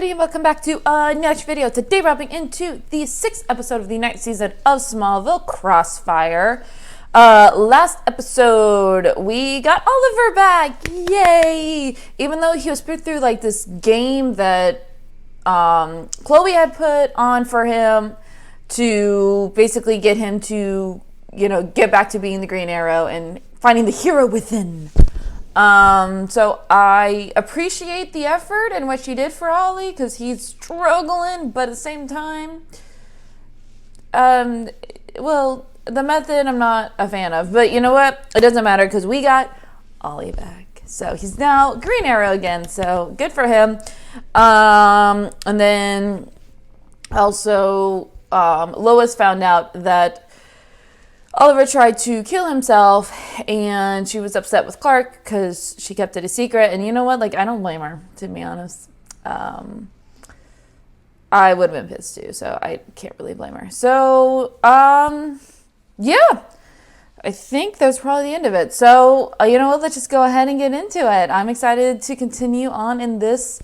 everybody, and welcome back to another video. Today we're hopping into the 6th episode of the 9th season of Smallville, Crossfire. Last episode, we got Oliver back, yay! Even though he was put through like this game that Chloe had put on for him to basically get him to, you know, get back to being the Green Arrow and finding the hero within. So I appreciate the effort and what she did for Ollie because he's struggling, but at the same time, well, the method I'm not a fan of, but you know what? It doesn't matter because we got Ollie back. So he's now Green Arrow again, so good for him. And then also, Lois found out that Oliver tried to kill himself, and she was upset with Clark because she kept it a secret. And you know what? Like, I don't blame her, to be honest. I would have been pissed too, so I can't really blame her. So, yeah, I think that's probably the end of it. So, you know what? Let's just go ahead and get into it. I'm excited to continue on in this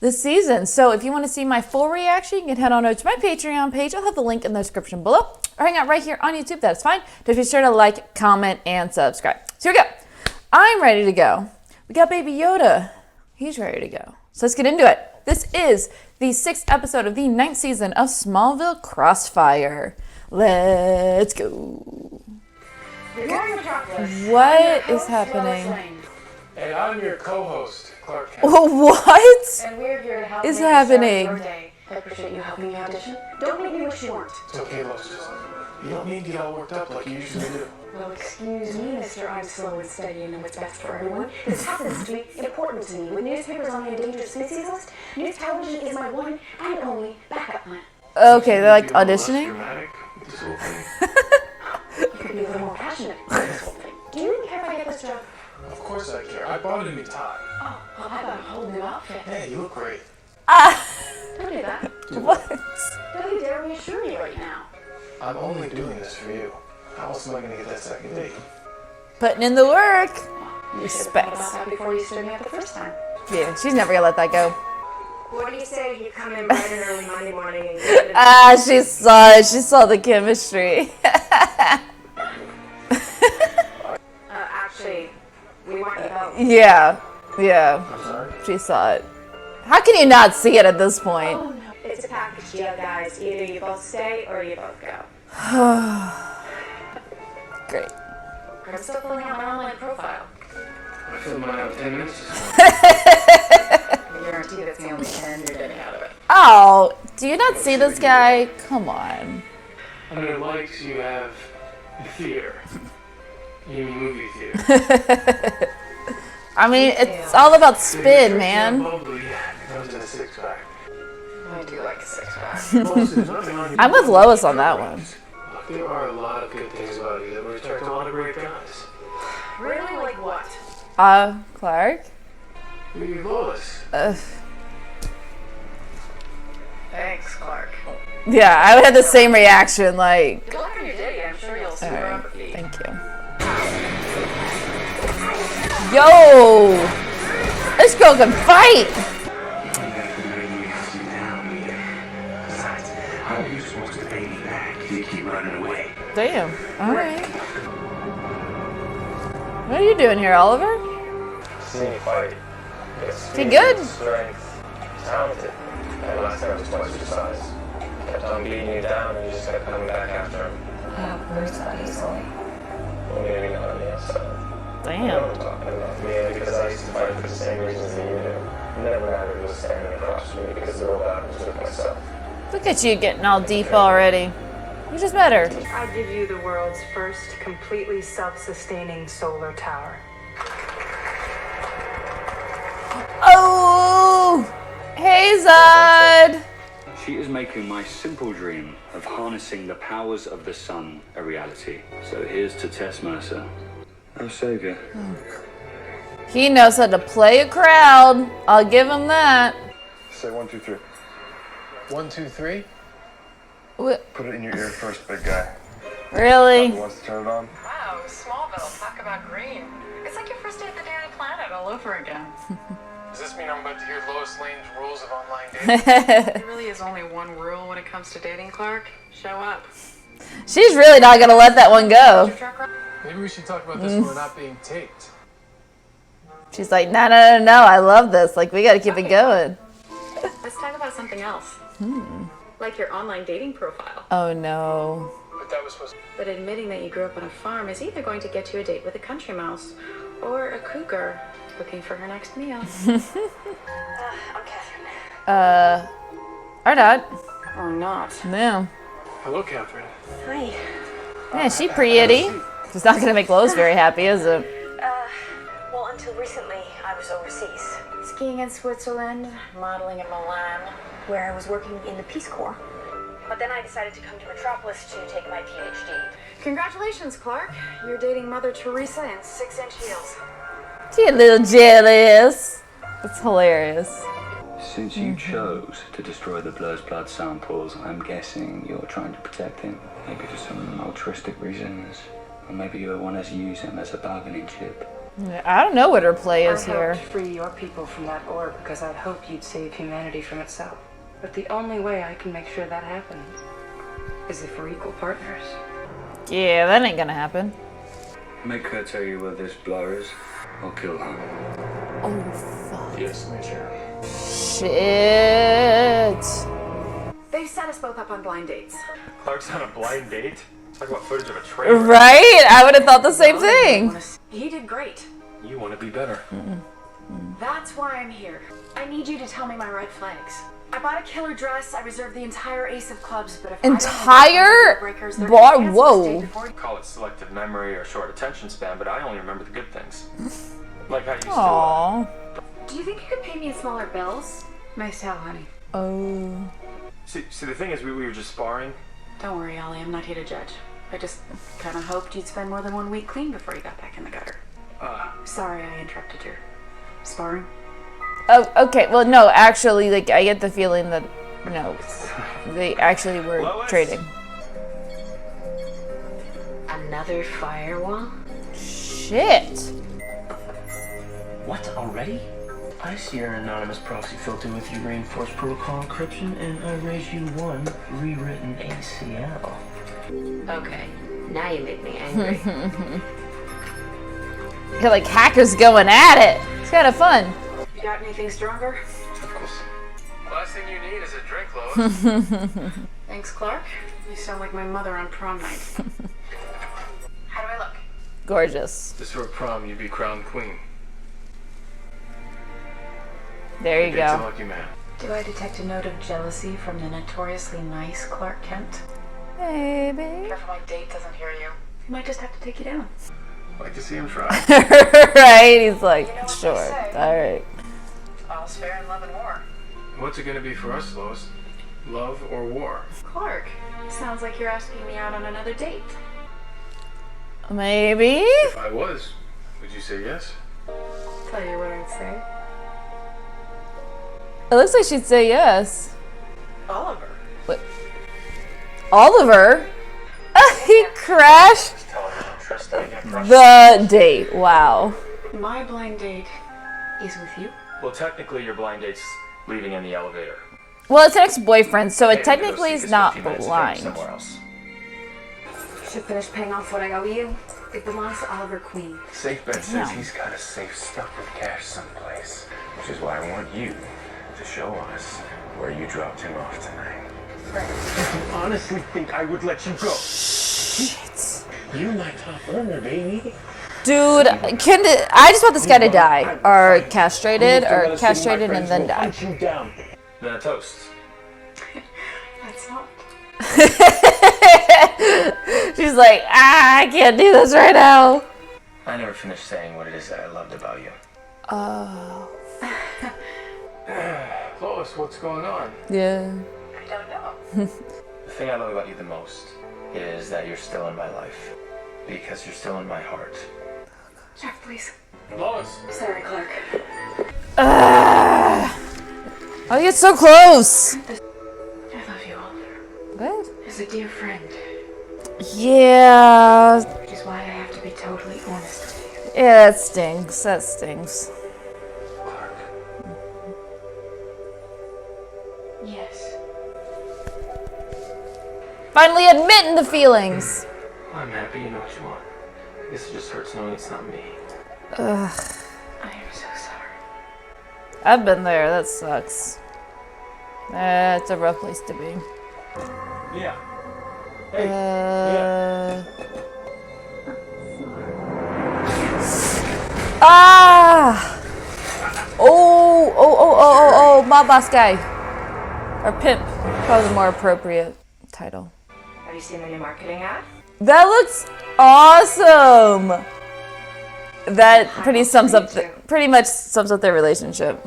season. So if you want to see my full reaction, you can head on over to my Patreon page. I'll have the link in the description below, or hang out right here on YouTube. That's fine. Just be sure to like, comment, and subscribe. So here we go. I'm ready to go. We got Baby Yoda. He's ready to go. So let's get into it. This is the 6th episode of the 9th season of Smallville Crossfire. Let's go. What is happening? And I'm your co-host, Clark. What and we're here to help is happening? I appreciate you helping me audition. Don't make me what you want. It's okay, Lois. You don't need to get all worked up like you usually do. Well, excuse me, mister. I'm slow and steady and know what's best for everyone. This happens to be important to me. With newspapers on the endangered species list, news television is my one and only backup plan. Okay, they're like auditioning? Dramatic with this whole thing. You could be a little more passionate about this whole thing. Do you even care if I get this job? Of course I care. I bought a new tie. Oh, well, I got a whole new outfit. Hey, you look great. Don't do that. What? Don't you dare reassure me right now. I'm only doing this for you. How else am I going to get that second date? Putting in the work. You should have thought Respect. about that before you stood me up the first time. Yeah, she's never gonna let that go. What do you say you come in bright and early Monday morning and She saw it. She saw the chemistry. actually, we want you both. Yeah. I'm sorry? She saw it. How can you not see it at this point? Oh, no. It's a package deal, guys. Either you both stay or you both go. Great. I'm still filling out my online profile. I filled mine out in 10 minutes. I guarantee that's the only 10 you're getting out of it. Oh, do you not see this guy? Come on. Under likes, you have theater. You mean movie theater. I mean, it's all about spin, man. Bubbly comes in a six-pack. I do like a six-pack. Lois, there's nothing on your I'm with Lois on that one. Look, there are a lot of good things about you that would attract a lot of great guys. Really? Like what? Clark? You're Lois. Thanks, Clark. Yeah, I would have the same reaction, like, Good luck on your day. I'm sure you'll see all where right, I'm with you. thank you. Yo! This girl can fight! How are you supposed to pay me back if you keep running away? Damn, alright. What are you doing here, Oliver? Seeing you fight. Is he good? Strength. Talented. And last time was twice your size. Kept on beating you down and you just kept coming back after him. Where's that easily? Well, maybe not me, so. I know Damn. I'm talking about me because I used to fight for the same reasons that you do. Never mattered was standing across from me because the real battle was with myself. Look at you getting all deep already. You just met her. I give you the world's first completely self-sustaining solar tower. Oh! Hey, Zod! She is making my simple dream of harnessing the powers of the sun a reality. So here's to Tess Mercer, our savior. He knows how to play a crowd. I'll give him that. Say 1, 2, 3. 1, 2, 3. What? Put it in your ear first, big guy. Really? Who wants to turn it on? Wow, Smallville, talk about green. It's like your first day at the Daily Planet all over again. Does this mean I'm about to hear Lois Lane's rules of online dating? There really is only one rule when it comes to dating, Clark. Show up. She's really not gonna let that one go. Maybe we should talk about this when we're not being taped. She's like, no, no, no, no, I love this. Like, we gotta keep it going. Let's talk about something else. Like your online dating profile. Oh no. But that was supposed to... But admitting that you grew up on a farm is either going to get you a date with a country mouse or a cougar looking for her next meal. I'm Catherine. Or not. Or not. No. Hello, Catherine. Hi. Yeah, she pretty. She's not gonna make Lois very happy, is it? Well, until recently, I was overseas, Skiing in Switzerland, modeling in Milan. where I was working in the Peace Corps. But then I decided to come to Metropolis to take my PhD. Congratulations, Clark. You're dating Mother Teresa in 6-inch heels. She a little jealous. It's hilarious. Since you chose to destroy the Blur's blood samples, I'm guessing you're trying to protect him. Maybe for some altruistic reasons. Or maybe you want us to use him as a bargaining chip. I don't know what her play is I here. helped free your people from that orb because I'd hoped you'd save humanity from itself. But the only way I can make sure that happens is if we're equal partners. Yeah, that ain't gonna happen. Make her tell you where this Blur is. I'll kill her. Oh, fuck. Yes, Major. Shit. They've set us both up on blind dates. Clark's on a blind date? Talk about footage of a trailer. Right? I would have thought the same thing. He did great. You want to be better. That's why I'm here. I need you to tell me my red flags. I bought a killer dress. I reserved the entire ace of clubs, but if Entire bar? Whoa. Call it selective memory or short attention span, but I only remember the good things. Like how you used Aww. Do you think you could pay me in smaller bills? Nice to have, honey. Oh. See, the thing is, we were just sparring. Don't worry, Ollie. I'm not here to judge. I just kind of hoped you'd spend more than 1 week clean before you got back in the gutter. Sorry I interrupted your sparring. Oh, okay. Well, no, actually, like, I get the feeling that, no, they actually were Lois? trading. Another firewall? Shit. What, already? I see your anonymous proxy filter with your reinforced protocol encryption, and I raise you one rewritten ACL. Okay, now you make me angry. Got like hackers going at it. It's kind of fun. You got anything stronger? Of course. Last thing you need is a drink, Lois. Thanks, Clark. You sound like my mother on prom night. How do I look? Gorgeous. This were prom, you'd be crowned queen. There you Date's a go. lucky man. Do I detect a note of jealousy from the notoriously nice Clark Kent? Baby. Careful my date doesn't hear you. He might just have to take you down. Like to see him try. Right? He's like, You know what they sure. say. All right. All's fair in love and war. What's it gonna be for us, Lois? Love or war? Clark, sounds like you're asking me out on another date. Maybe? If I was, would you say yes? Tell you what I'd say. It looks like she'd say yes. Oliver. What? Oliver? He crashed the date. Wow. My blind date is with you. Well, technically, your blind date's leaving in the elevator. Well, it's an ex-boyfriend, so it Maybe go technically seek is his not 15 minutes of blind. drink somewhere else. Should finish paying off what I owe you. It belongs to Oliver Queen. Safe bet says he's got a safe stuck with cash someplace, which is why I want you to show us where you dropped him off tonight. I honestly think I would let you go. Shit. You're my top earner, baby. Dude, I just want this guy to die. Or castrated, or castrated and then die. Hunt you down. Then a toast. That's not. She's like, I can't do this right now. I never finished saying what it is that I loved about you. Oh. Lois, what's going on? Yeah. I don't know. The thing I love about you the most is that you're still in my life. Because you're still in my heart. Jeff, please. Lois! Sorry, Clark. Oh, you're so close. I love you, Oliver. What? As a dear friend. Yeah. Which is why I have to be totally honest with you. Yeah, that stings. That stings. Clark, Finally admitting the feelings. I'm happy you know what you want. I guess it just hurts knowing it's not me. Ugh. I am so sorry. I've been there. That sucks. It's a rough place to be. Yeah. Hey. Yeah. Ah! Oh, mob boss guy. Or pimp. Probably the more appropriate title. Have you seen the new marketing ad? That looks awesome! That pretty much sums up their relationship.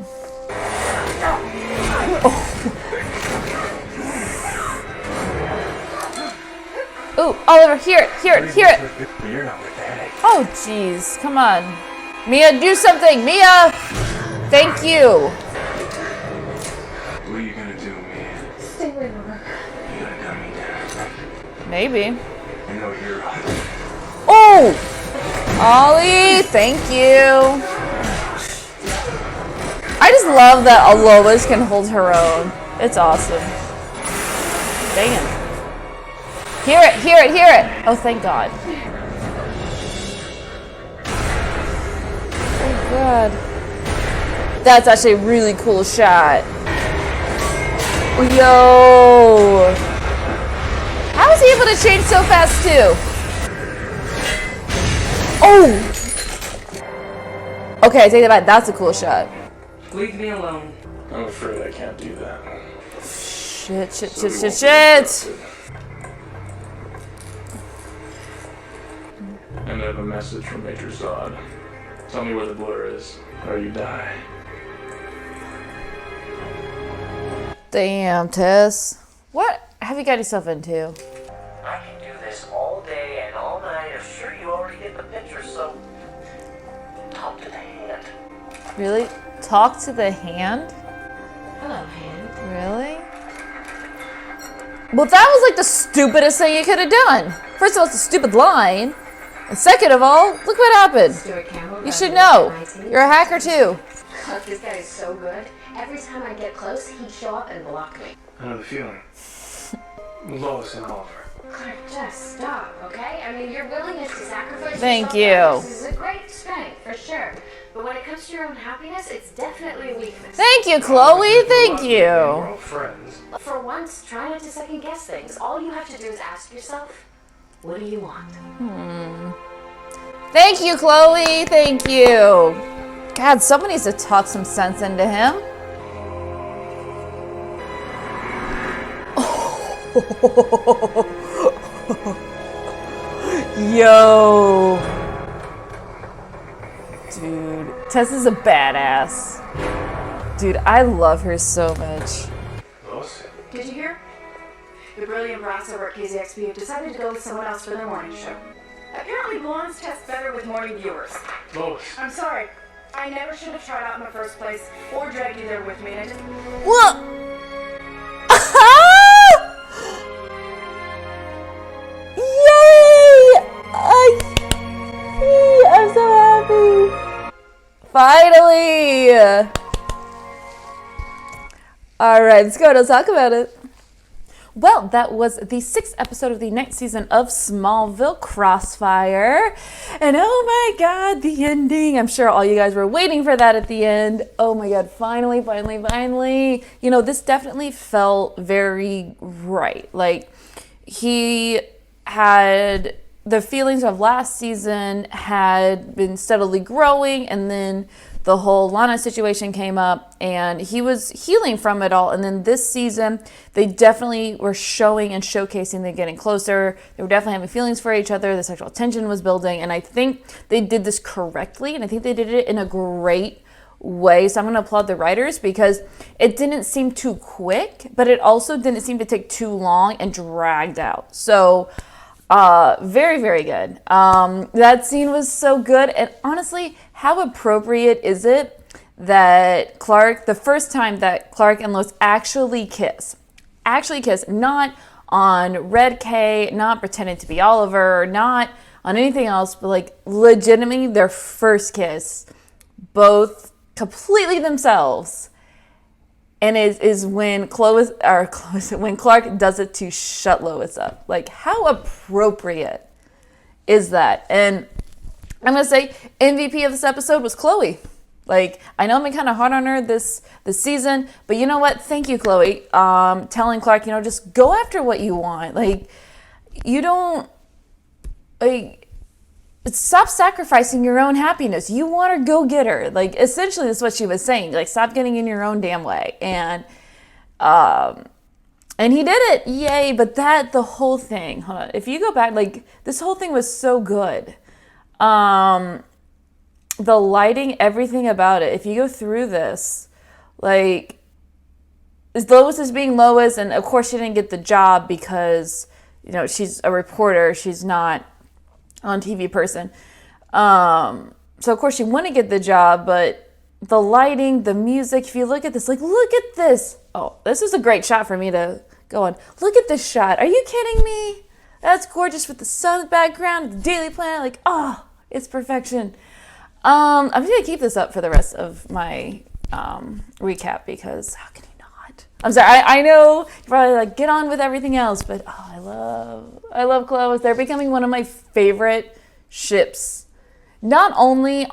Ooh, Oliver, hear it! You're not with the headache. Oh, jeez, come on. Mia, do something! Mia! Thank you! What are you gonna do, man? Stay away from her. You gonna gun me down? Maybe. You're no hero. Oh! Ollie, thank you. I just love that Lois can hold her own. It's awesome. Dang it. Hear it, hear it, hear it! Oh, thank God. Oh, God. That's actually a really cool shot. Yo! How is he able to change so fast, too? Oh! Okay, I take that back. That's a cool shot. Leave me alone. I'm afraid I can't do that. Shit. And I have a message from Major Zod. Tell me where the blur is, or you die. Damn, Tess. What have you got yourself into? I can do this all day and all night. I'm sure you already get the picture, so talk to the hand. Really? Talk to the hand? Hello, hand. Really? Well, that was like the stupidest thing you could have done. First of all, it's a stupid line. And second of all, look what happened. You should know. You're a hacker too. This guy is so good. Every time I get close, he'd show up and block me. I know the feeling. Lois and Oliver. Clark, just stop, okay? I mean, your willingness to sacrifice Thank yourself you. is a great strength, for sure. But when it comes to your own happiness, it's definitely a weakness. Thank you, Chloe. Thank We're you. all friends. For once, try not to second guess things. All you have to do is ask yourself, what do you want? Thank you, Chloe. Thank you. God, someone needs to talk some sense into him. Yo. Dude, Tess is a badass. Dude, I love her so much. Lois? Did you hear? The brilliant brass over at KZXP have decided to go with someone else for their morning show. Apparently blondes test better with morning viewers. Lois. I'm sorry. I never should have tried out in the first place or dragged you there with me. And I just... What? Yay! I'm so happy. Finally! Alright, let's go. Let's talk about it. Well, that was the 6th episode of the 9th season of Smallville Crossfire. And oh my God, the ending. I'm sure all you guys were waiting for that at the end. Oh my God, finally. You know, this definitely felt very right. Like, he had the feelings of last season had been steadily growing, and then the whole Lana situation came up and he was healing from it all. And then this season, they definitely were showing and showcasing they're getting closer. They were definitely having feelings for each other. The sexual tension was building. And I think they did this correctly. And I think they did it in a great way. So I'm going to applaud the writers because it didn't seem too quick, but it also didn't seem to take too long and dragged out. So very, very good. That scene was so good. And honestly, how appropriate is it that the first time that Clark and Lois actually kiss, not on Red K, not pretending to be Oliver, not on anything else, but like legitimately their first kiss, both completely themselves. And is when when Clark does it to shut Lois up. Like, how appropriate is that? And I'm gonna say MVP of this episode was Chloe. Like, I know I've been kind of hard on her this season, but you know what? Thank you, Chloe. Telling Clark, just go after what you want. Like, you don't, like, stop sacrificing your own happiness. You want her, go get her. Like, essentially, that's what she was saying. Like, stop getting in your own damn way. And he did it. Yay. But the whole thing, hold on. If you go back, like, this whole thing was so good. The lighting, everything about it. If you go through this, like, Lois is being Lois, and of course she didn't get the job because, she's a reporter. She's not on TV person. So of course she wouldn't get the job, but the lighting, the music, if you look at this, like, look at this. Oh, this is a great shot for me to go on. Look at this shot. Are you kidding me? That's gorgeous with the sun background, the Daily Planet. Like, oh, it's perfection. I'm just going to keep this up for the rest of my recap because how can you not? I'm sorry. I know you're probably like, get on with everything else, but I love Clois. They're becoming one of my favorite ships. Not only in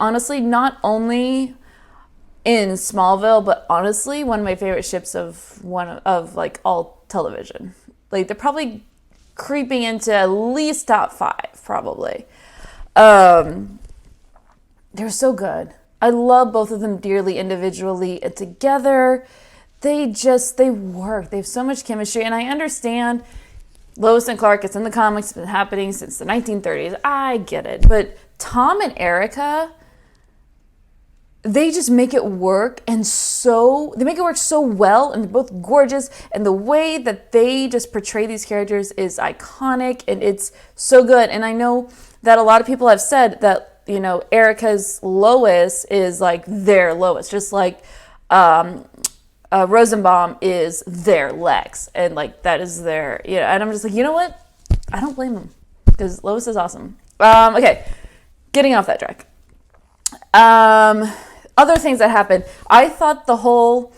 Smallville, but honestly, one of my favorite ships of like all television. Like, they're probably creeping into at least top 5, probably. They're so good. I love both of them dearly individually and together. They work. They have so much chemistry. And I understand Lois and Clark, it's in the comics, it's been happening since the 1930s. I get it. But Tom and Erica, they just make it work. They make it work so well. And they're both gorgeous. And the way that they just portray these characters is iconic. And it's so good. And I know that a lot of people have said that, Erica's Lois is like their Lois, just like Rosenbaum is their Lex, and like that is their, and I'm just like, you know what? I don't blame them because Lois is awesome. Okay, getting off that track. Other things that happened. I thought the whole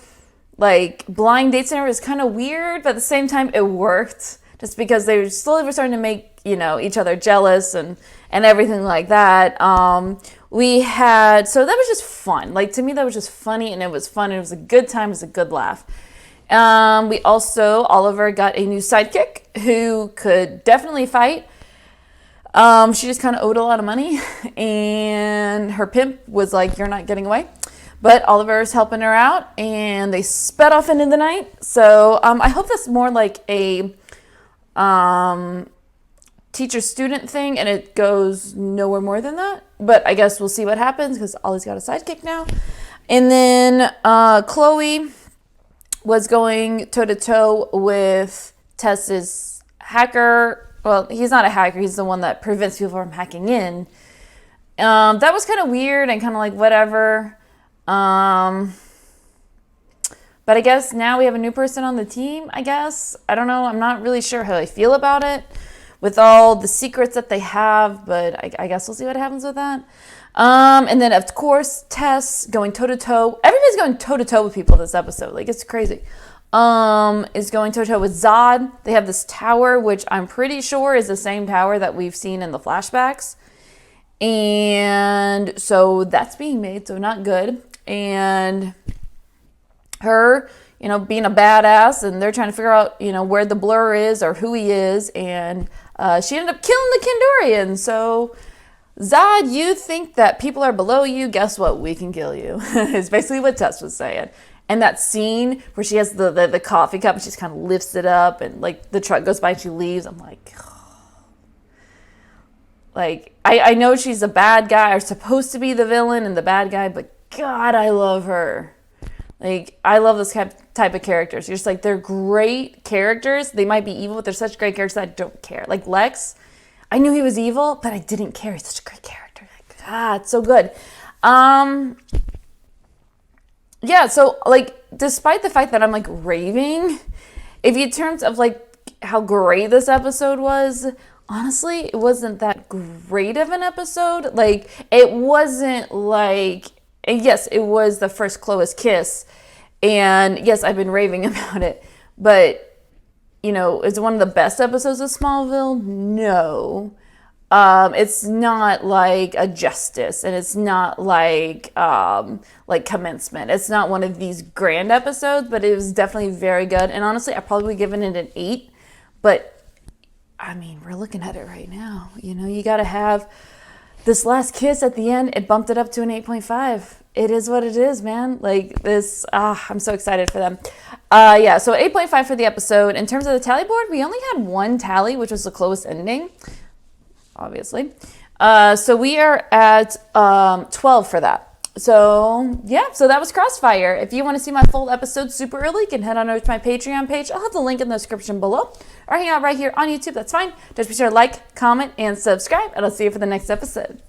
like blind date scenario was kind of weird, but at the same time it worked just because they slowly were starting to make each other jealous and everything like that. So that was just fun. Like, to me, that was just funny, and it was fun. It was a good time. It was a good laugh. Oliver got a new sidekick who could definitely fight. She just kind of owed a lot of money, and her pimp was like, you're not getting away. But Oliver's helping her out, and they sped off into the night. So I hope that's more like a teacher-student thing, and it goes nowhere more than that. But I guess we'll see what happens, because Ollie's got a sidekick now. And then Chloe was going toe-to-toe with Tess's hacker. Well, he's not a hacker. He's the one that prevents people from hacking in. That was kind of weird and kind of like whatever. But I guess now we have a new person on the team, I guess. I don't know. I'm not really sure how I feel about it with all the secrets that they have, but I guess we'll see what happens with that. And then, of course, Tess going toe-to-toe. Everybody's going toe-to-toe with people this episode. Like, it's crazy. Is going toe-to-toe with Zod. They have this tower, which I'm pretty sure is the same tower that we've seen in the flashbacks. And so that's being made, so not good. And her, being a badass, and they're trying to figure out, where the Blur is or who he is. And she ended up killing the Kandorian. So Zod, you think that people are below you? Guess what? We can kill you. Is basically what Tess was saying. And that scene where she has the coffee cup and she just kind of lifts it up and like the truck goes by and she leaves. I'm like, like I know she's a bad guy or supposed to be the villain and the bad guy, but God, I love her. Like, I love this type of characters. You're just like, they're great characters. They might be evil, but they're such great characters that I don't care. Like Lex, I knew he was evil, but I didn't care. He's such a great character. Like, it's so good. Yeah, so, like, despite the fact that I'm, like, raving, if in terms of, like, how great this episode was, honestly, it wasn't that great of an episode. Like, it wasn't, like, yes, it was the first Clois kiss, And yes, I've been raving about it, but, you know, is it one of the best episodes of Smallville? No. It's not like a Justice, and it's not like Commencement. It's not one of these grand episodes, but it was definitely very good. And honestly, I probably would give it an 8, but I mean, we're looking at it right now. You know, you got to have this last kiss at the end. It bumped it up to an 8.5. It is what it is, man. Like this, I'm so excited for them. Yeah, so 8.5 for the episode. In terms of the tally board, we only had one tally, which was the Clois Ending, obviously. So we are at 12 for that. So yeah, so that was Crossfire. If you want to see my full episode super early, you can head on over to my Patreon page. I'll have the link in the description below, or hang out right here on YouTube. That's fine. Just be sure to like, comment, and subscribe, and I'll see you for the next episode.